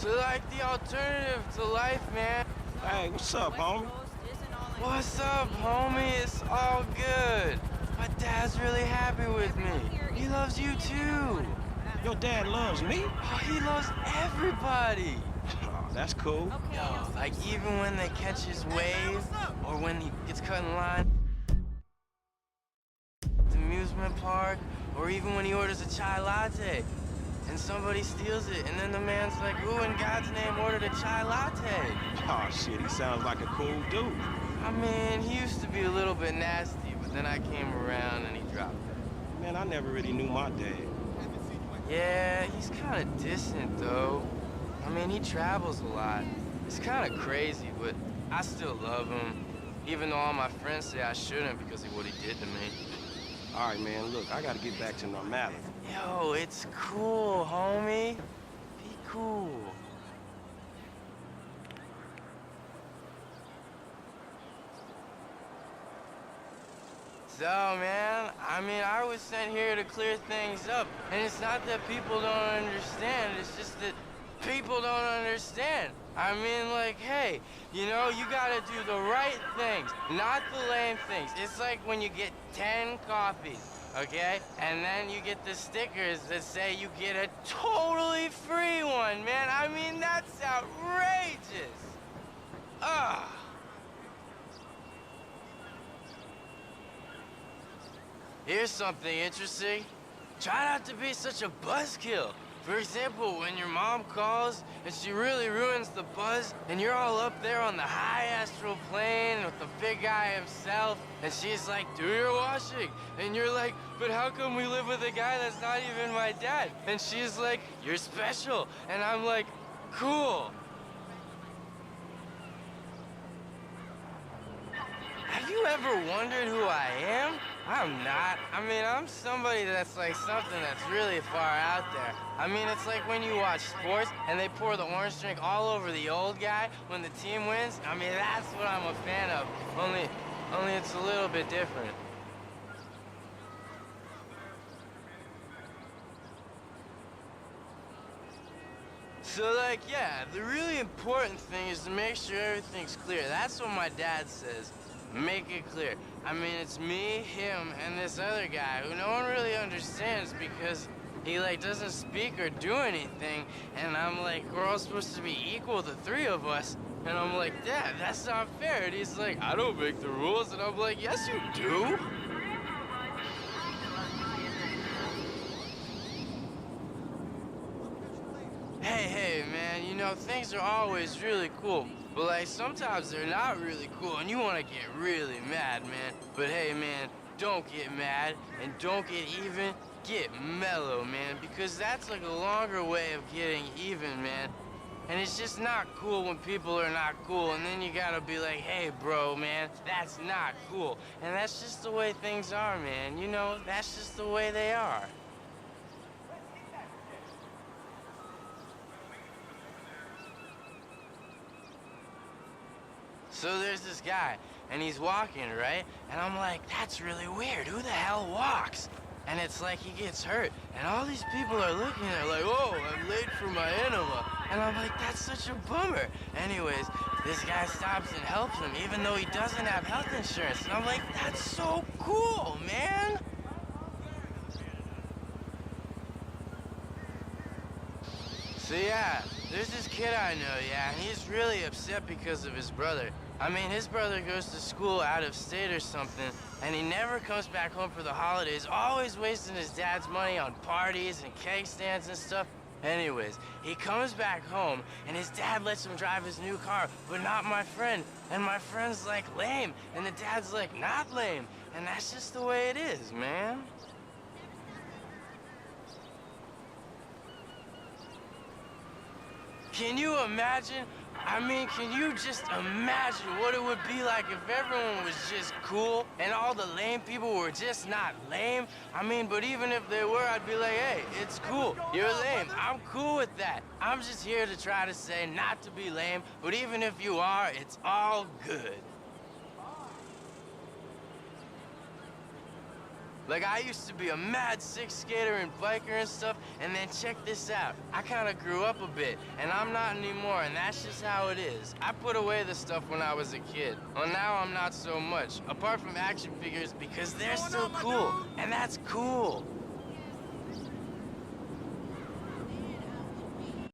So like the alternative to life, man. Hey, what's up, homie? What's up, homie? It's all good. My dad's really happy with me. He loves you too. Your dad loves me? Oh, he loves everybody. Oh, that's cool. Yo, like even when they catch his wave, or when he gets cut in line at the amusement park, or even when he orders a chai latte, and somebody steals it, and then the man's like, who in God's name ordered a chai latte? Oh, shit, he sounds like a cool dude. I mean, he used to be a little bit nasty, but then I came around and he dropped it. Man, I never really knew my dad. Yeah, he's kind of distant, though. I mean, he travels a lot. It's kind of crazy, but I still love him, even though all my friends say I shouldn't because of what he did to me. All right, man, look, I gotta get back to normality. Yo, it's cool, homie. Be cool. So, man, I mean, I was sent here to clear things up. And it's not that people don't understand, it's just that people don't understand. I mean, like, hey, you know, you gotta do the right things, not the lame things. It's like when you get 10 coffees, okay? And then you get the stickers that say you get a totally free one, man. I mean, that's outrageous. Ugh. Here's something interesting. Try not to be such a buzzkill. For example, when your mom calls and she really ruins the buzz and you're all up there on the high astral plane with the big guy himself and she's like, do your washing. And you're like, but how come we live with a guy that's not even my dad? And she's like, you're special. And I'm like, cool. Have you ever wondered who I am? I'm not. I mean, I'm somebody that's like something that's really far out there. I mean, it's like when you watch sports and they pour the orange drink all over the old guy when the team wins. I mean, that's what I'm a fan of. Only it's a little bit different. So, like, yeah, the really important thing is to make sure everything's clear. That's what my dad says. Make it clear. I mean, it's me, him, and this other guy who no one really understands because he, like, doesn't speak or do anything. And I'm like, we're all supposed to be equal, the three of us. And I'm like, Dad, that's not fair. And he's like, I don't make the rules. And I'm like, yes, you do. Hey, man, you know, things are always really cool. But, like, sometimes they're not really cool, and you want to get really mad, man. But, hey, man, don't get mad, and don't get even, get mellow, man. Because that's, like, a longer way of getting even, man. And it's just not cool when people are not cool, and then you gotta be like, hey, bro, man, that's not cool. And that's just the way things are, man. You know, that's just the way they are. So there's this guy, and he's walking, right? And I'm like, that's really weird. Who the hell walks? And it's like he gets hurt. And all these people are looking at like, oh, I'm late for my enema. And I'm like, that's such a bummer. Anyways, this guy stops and helps him, even though he doesn't have health insurance. And I'm like, that's so cool, man. So yeah, there's this kid I know, yeah, and he's really upset because of his brother. I mean, his brother goes to school out of state or something, and he never comes back home for the holidays, always wasting his dad's money on parties and cake stands and stuff. Anyways, he comes back home, and his dad lets him drive his new car, but not my friend. And my friend's like, lame, and the dad's like, not lame. And that's just the way it is, man. Can you imagine? I mean, can you just imagine what it would be like if everyone was just cool and all the lame people were just not lame? I mean, but even if they were, I'd be like, hey, it's cool. You're lame. I'm cool with that. I'm just here to try to say not to be lame, but even if you are, it's all good. Like, I used to be a mad sick skater and biker and stuff, and then check this out. I kind of grew up a bit, and I'm not anymore, and that's just how it is. I put away the stuff when I was a kid. Well, now I'm not so much, apart from action figures, because they're still cool, and that's cool.